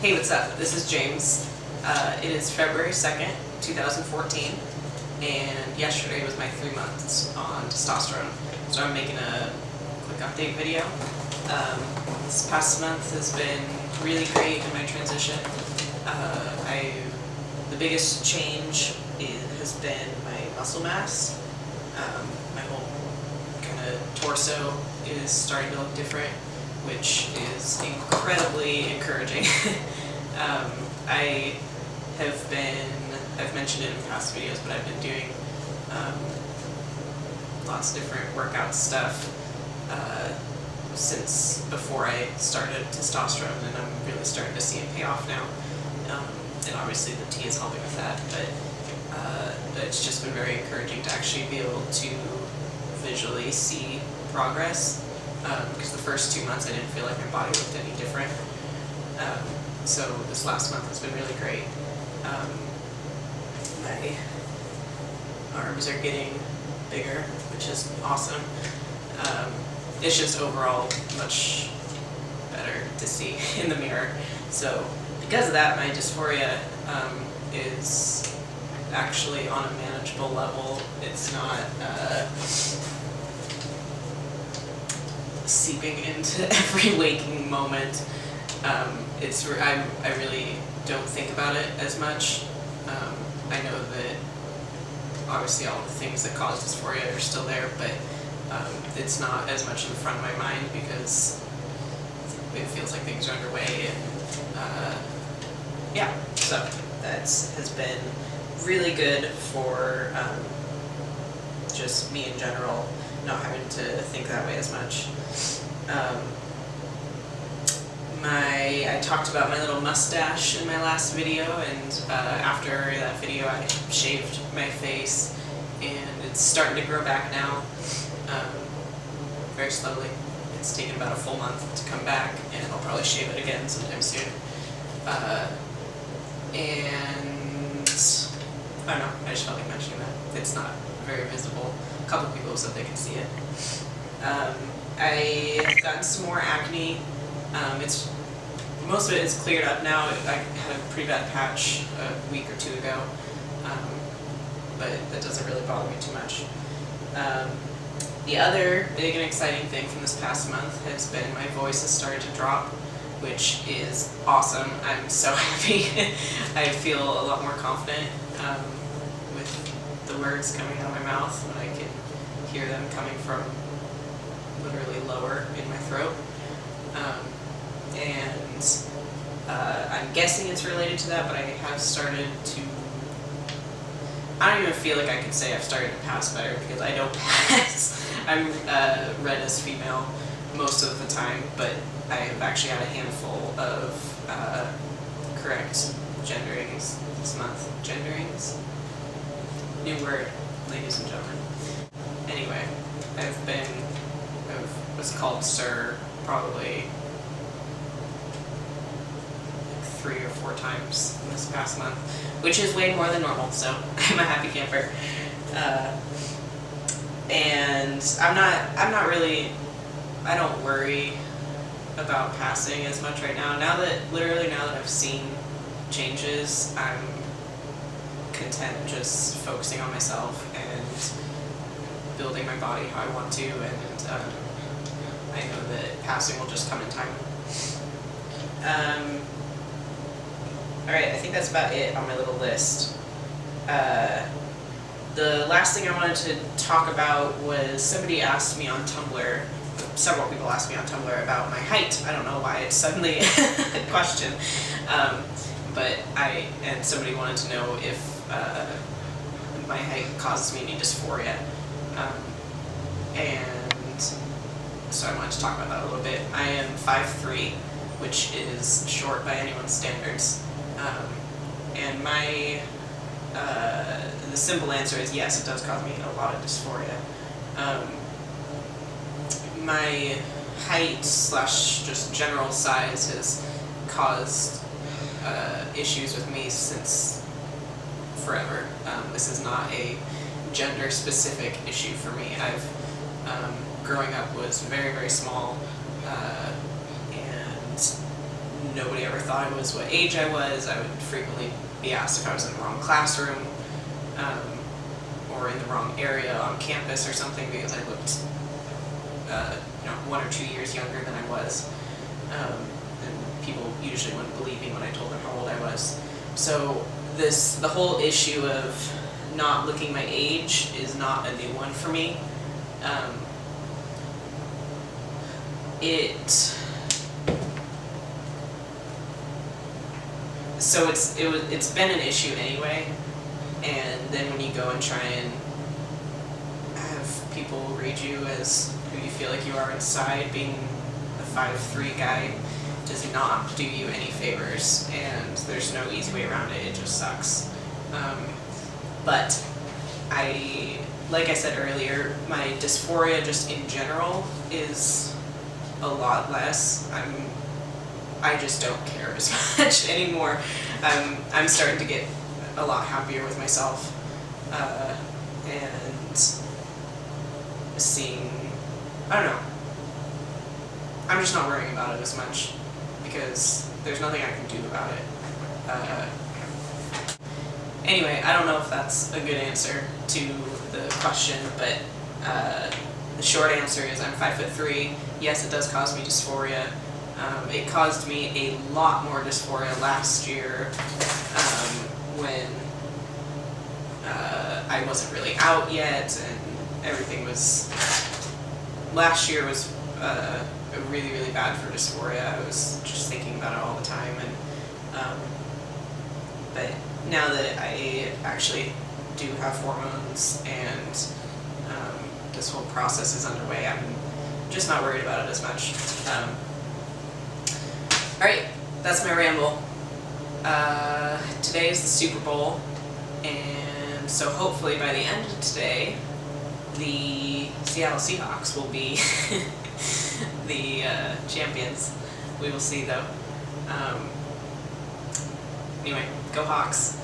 Hey, what's up? This is James. It is February 2nd, 2014, and yesterday was my 3 months on testosterone. So I'm making a quick update video. This past month has been really great in my transition. The biggest change has been my muscle mass. My whole kind of torso is starting to look different, which is incredibly encouraging. I've mentioned it in past videos, but I've been doing lots of different workout stuff since before I started testosterone, and I'm really starting to see it pay off now. And obviously the tea is helping with that, but it's just been very encouraging to actually be able to visually see progress, because the first 2 months I didn't feel like my body looked any different. So this last month has been really great. My arms are getting bigger, which is awesome. It's just overall much better to see in the mirror. So because of that, my dysphoria is actually on a manageable level. It's not seeping into every waking moment. I really don't think about it as much. I know that obviously all the things that cause dysphoria are still there, but it's not as much in the front of my mind because it feels like things are underway, and yeah, so that has been really good for just me in general, not having to think that way as much. I talked about my little mustache in my last video, and after that video I shaved my face, and it's starting to grow back now, very slowly. It's taken about a full month to come back, and I'll probably shave it again sometime soon. And I don't know, I just felt like mentioning that. It's not very visible. A couple people said they can see it. I've gotten some more acne. Most of it is cleared up now. I had a pretty bad patch a week or two ago, but that doesn't really bother me too much. The other big and exciting thing from this past month has been my voice has started to drop, which is awesome. I'm so happy. I feel a lot more confident with the words coming out of my mouth when I can hear them coming from literally lower in my throat. And I'm guessing it's related to that, but I have started to, I don't even feel like I could say I've started to pass better, because I don't pass. I'm read as female most of the time, but I've actually had a handful of correct genderings this month. Genderings? New word, ladies and gentlemen. Anyway, I was called sir probably 3 or 4 times in this past month, which is way more than normal, so I'm a happy camper. And I don't worry about passing as much right now. Now that I've seen changes, I'm content just focusing on myself and building my body how I want to, and I know that passing will just come in time. Alright, I think that's about it on my little list. The last thing I wanted to talk about was somebody asked me on Tumblr, several people asked me on Tumblr about my height. I don't know why it's suddenly a question, and somebody wanted to know if my height causes me any dysphoria, and so I wanted to talk about that a little bit. I am 5'3", which is short by anyone's standards. And the simple answer is yes, it does cause me a lot of dysphoria. My height / just general size has caused issues with me since forever. This is not a gender specific issue for me. Growing up was very, very small, and nobody ever thought I was what age I was. I would frequently be asked if I was in the wrong classroom, or in the wrong area on campus or something, because I looked 1 or 2 years younger than I was. And people usually wouldn't believe me when I told them how old I was. So the whole issue of not looking my age is not a new one for me. It's been an issue anyway, and then when you go and try and have people read you as who you feel like you are inside, being a 5'3" guy does not do you any favors, and there's no easy way around it. It just sucks. But like I said earlier, my dysphoria just in general is a lot less. I just don't care as much anymore. I'm starting to get a lot happier with myself, and seeing, I don't know, I'm just not worrying about it as much because there's nothing I can do about it. Anyway, I don't know if that's a good answer to the question, but the short answer is I'm 5'3". Yes, it does cause me dysphoria. It caused me a lot more dysphoria last year, when I wasn't really out yet, and everything was. Last year was really, really bad for dysphoria. I was just thinking about it all the time, and but now that I actually do have hormones and this whole process is underway, I'm just not worried about it as much. Alright, that's my ramble. Today is the Super Bowl, and so hopefully by the end of today, the Seattle Seahawks will be the champions. We will see though. Anyway, go Hawks.